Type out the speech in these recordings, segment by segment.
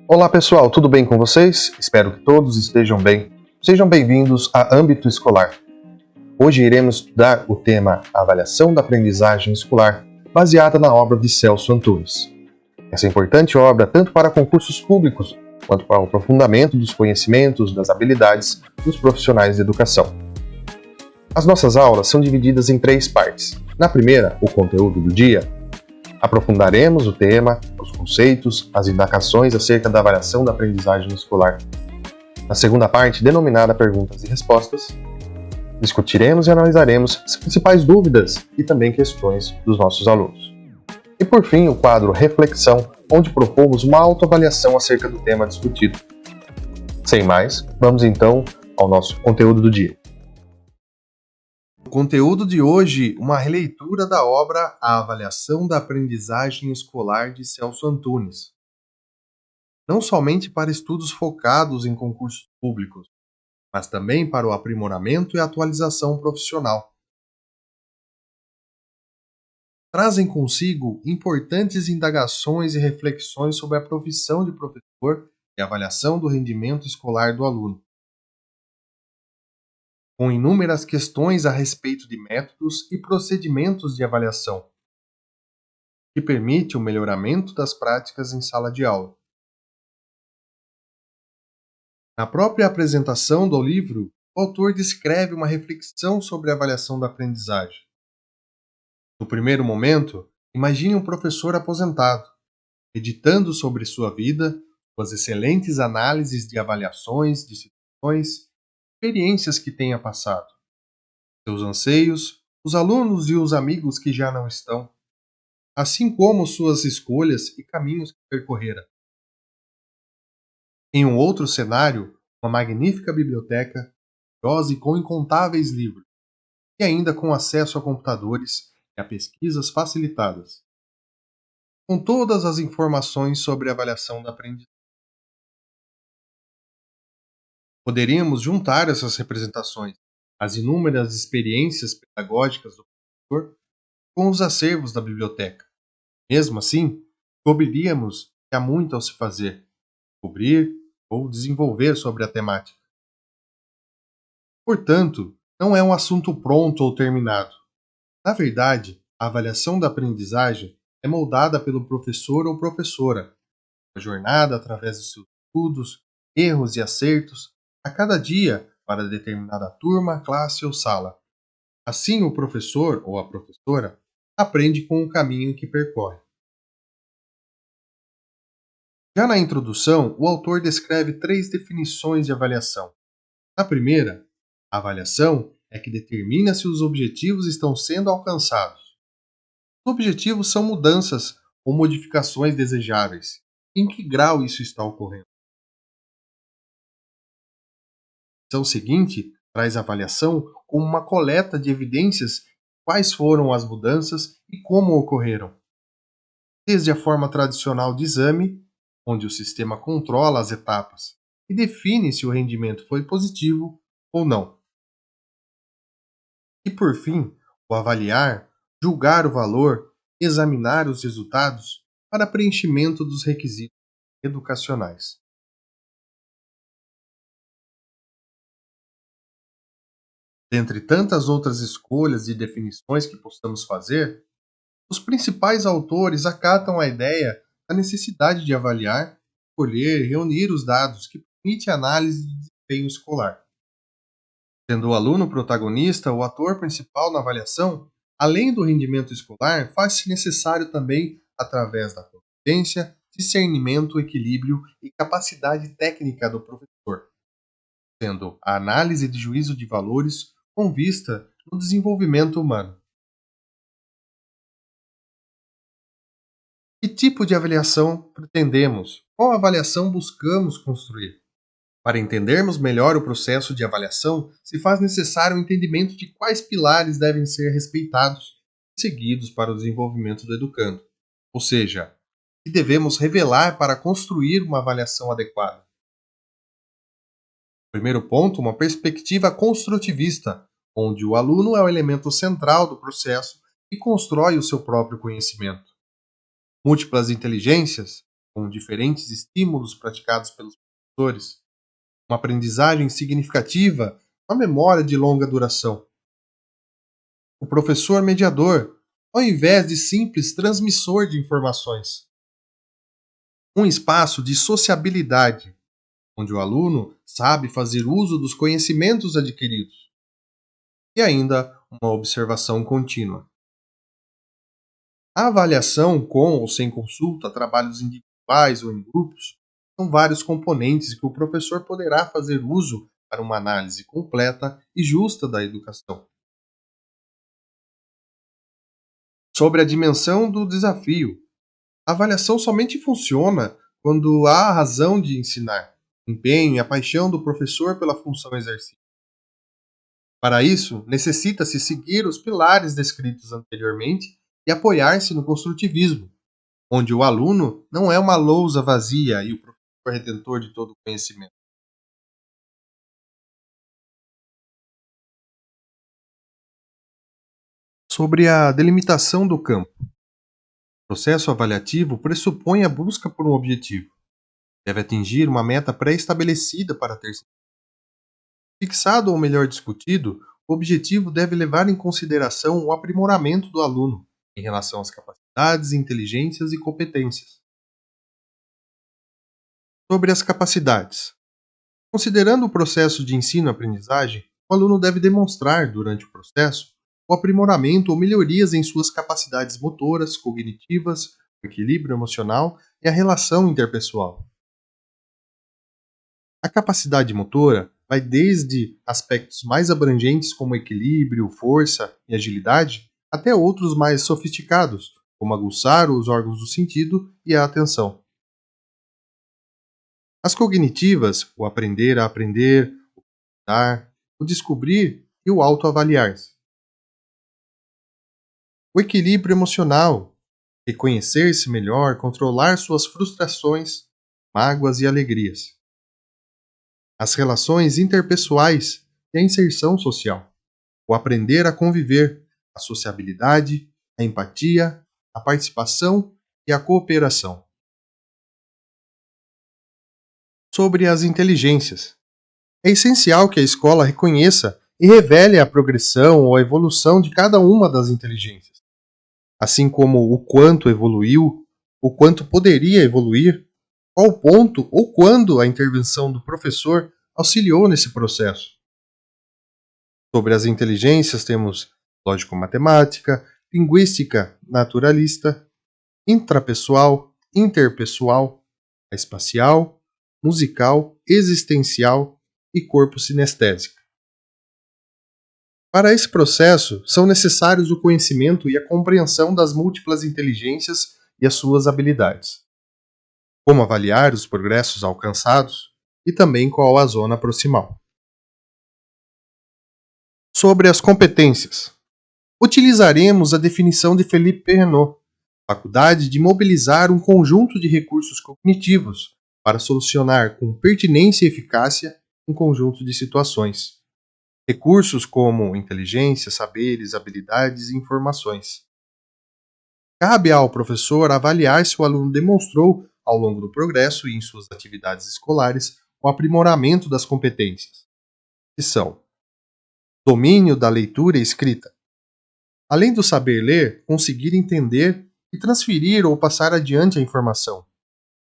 Olá pessoal, tudo bem com vocês? Espero que todos estejam bem. Sejam bem-vindos a Âmbito Escolar. Hoje iremos estudar o tema Avaliação da Aprendizagem Escolar, baseada na obra de Celso Antunes. Essa importante obra tanto para concursos públicos, quanto para o aprofundamento dos conhecimentos, das habilidades dos profissionais de educação. As nossas aulas são divididas em 3 partes. Na primeira, o conteúdo do dia. Aprofundaremos o tema, os conceitos, as indagações acerca da avaliação da aprendizagem escolar. Na segunda parte, denominada Perguntas e Respostas, discutiremos e analisaremos as principais dúvidas e também questões dos nossos alunos. E por fim, o quadro Reflexão, onde propomos uma autoavaliação acerca do tema discutido. Sem mais, vamos então ao nosso conteúdo do dia. O conteúdo de hoje, uma releitura da obra A Avaliação da Aprendizagem Escolar de Celso Antunes. Não somente para estudos focados em concursos públicos, mas também para o aprimoramento e atualização profissional. Trazem consigo importantes indagações e reflexões sobre a profissão de professor e a avaliação do rendimento escolar do aluno, com inúmeras questões a respeito de métodos e procedimentos de avaliação, que permite o melhoramento das práticas em sala de aula. Na própria apresentação do livro, o autor descreve uma reflexão sobre a avaliação da aprendizagem. No primeiro momento, imagine um professor aposentado, meditando sobre sua vida, suas excelentes análises de avaliações, de situações, experiências que tenha passado, seus anseios, os alunos e os amigos que já não estão, assim como suas escolhas e caminhos que percorrera. Em um outro cenário, uma magnífica biblioteca, curiosa e com incontáveis livros, e ainda com acesso a computadores e a pesquisas facilitadas, com todas as informações sobre a avaliação da aprendizagem. Poderíamos juntar essas representações, as inúmeras experiências pedagógicas do professor, com os acervos da biblioteca. Mesmo assim, descobriríamos que há muito ao se fazer, descobrir ou desenvolver sobre a temática. Portanto, não é um assunto pronto ou terminado. Na verdade, a avaliação da aprendizagem é moldada pelo professor ou professora, a jornada através dos seus estudos, erros e acertos, a cada dia para determinada turma, classe ou sala. Assim, o professor ou a professora aprende com o caminho que percorre. Já na introdução, o autor descreve 3 definições de avaliação. Na primeira, a avaliação é que determina se os objetivos estão sendo alcançados. Os objetivos são mudanças ou modificações desejáveis. Em que grau isso está ocorrendo? A seção seguinte traz a avaliação como uma coleta de evidências de quais foram as mudanças e como ocorreram. Desde a forma tradicional de exame, onde o sistema controla as etapas e define se o rendimento foi positivo ou não. E por fim, o avaliar, julgar o valor, examinar os resultados para preenchimento dos requisitos educacionais. Dentre tantas outras escolhas e definições que possamos fazer, os principais autores acatam a ideia da necessidade de avaliar, colher e reunir os dados que permite a análise de desempenho escolar. Sendo o aluno protagonista ou ator principal na avaliação, além do rendimento escolar, faz-se necessário também, através da competência, discernimento, equilíbrio e capacidade técnica do professor, sendo a análise de juízo de valores com vista no desenvolvimento humano. Que tipo de avaliação pretendemos? Qual avaliação buscamos construir? Para entendermos melhor o processo de avaliação, se faz necessário o entendimento de quais pilares devem ser respeitados e seguidos para o desenvolvimento do educando, ou seja, que devemos revelar para construir uma avaliação adequada. Primeiro ponto, uma perspectiva construtivista, onde o aluno é o elemento central do processo e constrói o seu próprio conhecimento. Múltiplas inteligências, com diferentes estímulos praticados pelos professores, uma aprendizagem significativa, uma memória de longa duração. O professor mediador, ao invés de simples transmissor de informações. Um espaço de sociabilidade, onde o aluno sabe fazer uso dos conhecimentos adquiridos. E ainda uma observação contínua. A avaliação com ou sem consulta, trabalhos individuais ou em grupos, são vários componentes que o professor poderá fazer uso para uma análise completa e justa da educação. Sobre a dimensão do desafio, a avaliação somente funciona quando há a razão de ensinar, o empenho e a paixão do professor pela função exercida. Para isso, necessita-se seguir os pilares descritos anteriormente e apoiar-se no construtivismo, onde o aluno não é uma lousa vazia e o professor retentor de todo o conhecimento. Sobre a delimitação do campo, o processo avaliativo pressupõe a busca por um objetivo. Deve atingir uma meta pré-estabelecida para ter sido fixado ou melhor discutido. O objetivo deve levar em consideração o aprimoramento do aluno em relação às capacidades, inteligências e competências. Sobre as capacidades. Considerando o processo de ensino-aprendizagem, o aluno deve demonstrar, durante o processo, o aprimoramento ou melhorias em suas capacidades motoras, cognitivas, o equilíbrio emocional e a relação interpessoal. A capacidade motora vai desde aspectos mais abrangentes como equilíbrio, força e agilidade, até outros mais sofisticados, como aguçar os órgãos do sentido e a atenção. As cognitivas, o aprender a aprender, o dar, o descobrir e o autoavaliar-se. O equilíbrio emocional, reconhecer-se melhor, controlar suas frustrações, mágoas e alegrias. As relações interpessoais e a inserção social, o aprender a conviver, a sociabilidade, a empatia, a participação e a cooperação. Sobre as inteligências. É essencial que a escola reconheça e revele a progressão ou a evolução de cada uma das inteligências, assim como o quanto evoluiu, o quanto poderia evoluir, qual ponto ou quando a intervenção do professor auxiliou nesse processo. Sobre as inteligências temos lógico-matemática, linguística naturalista, intrapessoal, interpessoal, a espacial, musical, existencial e corpo sinestésica. Para esse processo, são necessários o conhecimento e a compreensão das múltiplas inteligências e as suas habilidades, como avaliar os progressos alcançados e também qual a zona proximal. Sobre as competências, utilizaremos a definição de Philippe Perrenot, faculdade de mobilizar um conjunto de recursos cognitivos para solucionar com pertinência e eficácia um conjunto de situações. Recursos como inteligência, saberes, habilidades e informações. Cabe ao professor avaliar se o aluno demonstrou, ao longo do progresso e em suas atividades escolares, o aprimoramento das competências, que são domínio da leitura e escrita. Além do saber ler, conseguir entender e transferir ou passar adiante a informação,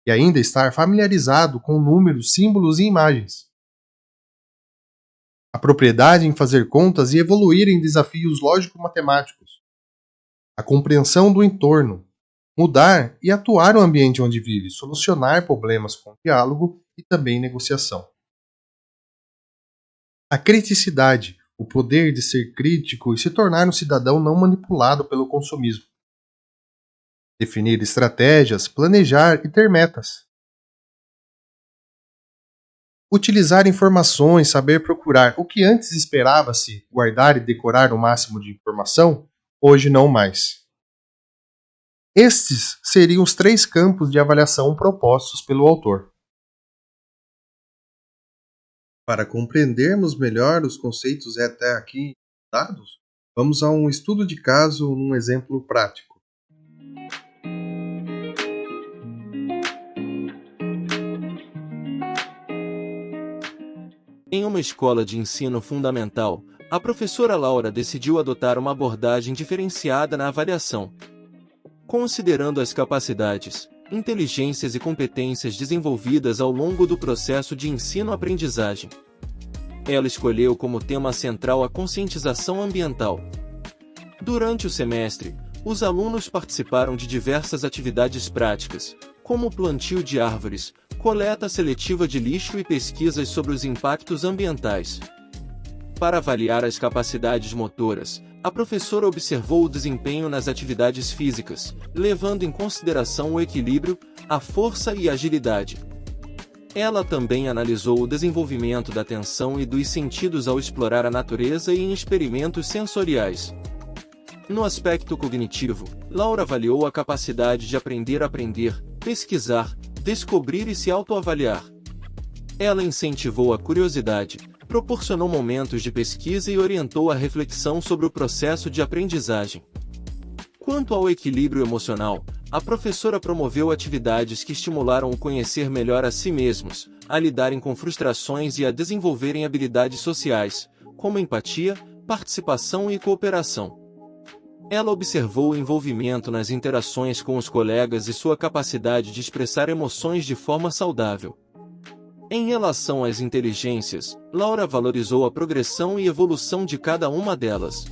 e ainda estar familiarizado com números, símbolos e imagens. A propriedade em fazer contas e evoluir em desafios lógico-matemáticos. A compreensão do entorno. Mudar e atuar no ambiente onde vive, solucionar problemas com diálogo e também negociação. A criticidade, o poder de ser crítico e se tornar um cidadão não manipulado pelo consumismo. Definir estratégias, planejar e ter metas. Utilizar informações, saber procurar. O que antes esperava-se guardar e decorar o máximo de informação, hoje não mais. Estes seriam os 3 campos de avaliação propostos pelo autor. Para compreendermos melhor os conceitos até aqui dados, vamos a um estudo de caso num exemplo prático. Em uma escola de ensino fundamental, a professora Laura decidiu adotar uma abordagem diferenciada na avaliação, considerando as capacidades, inteligências e competências desenvolvidas ao longo do processo de ensino-aprendizagem. Ela escolheu como tema central a conscientização ambiental. Durante o semestre, os alunos participaram de diversas atividades práticas, como o plantio de árvores, coleta seletiva de lixo e pesquisas sobre os impactos ambientais. Para avaliar as capacidades motoras, a professora observou o desempenho nas atividades físicas, levando em consideração o equilíbrio, a força e a agilidade. Ela também analisou o desenvolvimento da atenção e dos sentidos ao explorar a natureza e em experimentos sensoriais. No aspecto cognitivo, Laura avaliou a capacidade de aprender a aprender, pesquisar, descobrir e se autoavaliar. Ela incentivou a curiosidade, proporcionou momentos de pesquisa e orientou a reflexão sobre o processo de aprendizagem. Quanto ao equilíbrio emocional, a professora promoveu atividades que estimularam o conhecer melhor a si mesmos, a lidarem com frustrações e a desenvolverem habilidades sociais, como empatia, participação e cooperação. Ela observou o envolvimento nas interações com os colegas e sua capacidade de expressar emoções de forma saudável. Em relação às inteligências, Laura valorizou a progressão e evolução de cada uma delas.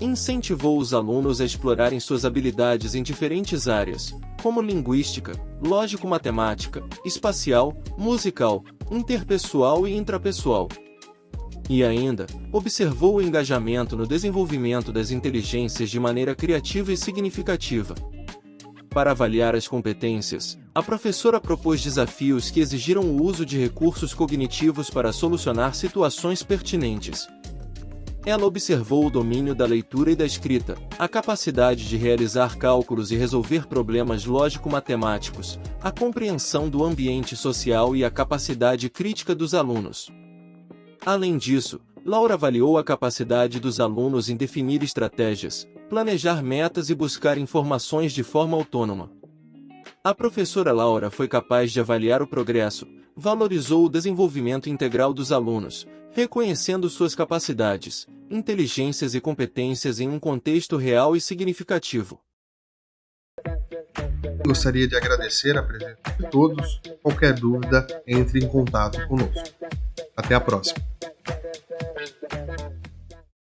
Incentivou os alunos a explorarem suas habilidades em diferentes áreas, como linguística, lógico-matemática, espacial, musical, interpessoal e intrapessoal. E ainda, observou o engajamento no desenvolvimento das inteligências de maneira criativa e significativa. Para avaliar as competências, a professora propôs desafios que exigiram o uso de recursos cognitivos para solucionar situações pertinentes. Ela observou o domínio da leitura e da escrita, a capacidade de realizar cálculos e resolver problemas lógico-matemáticos, a compreensão do ambiente social e a capacidade crítica dos alunos. Além disso, Laura avaliou a capacidade dos alunos em definir estratégias, planejar metas e buscar informações de forma autônoma. A professora Laura foi capaz de avaliar o progresso, valorizou o desenvolvimento integral dos alunos, reconhecendo suas capacidades, inteligências e competências em um contexto real e significativo. Gostaria de agradecer a presença de todos. Qualquer dúvida, entre em contato conosco. Até a próxima.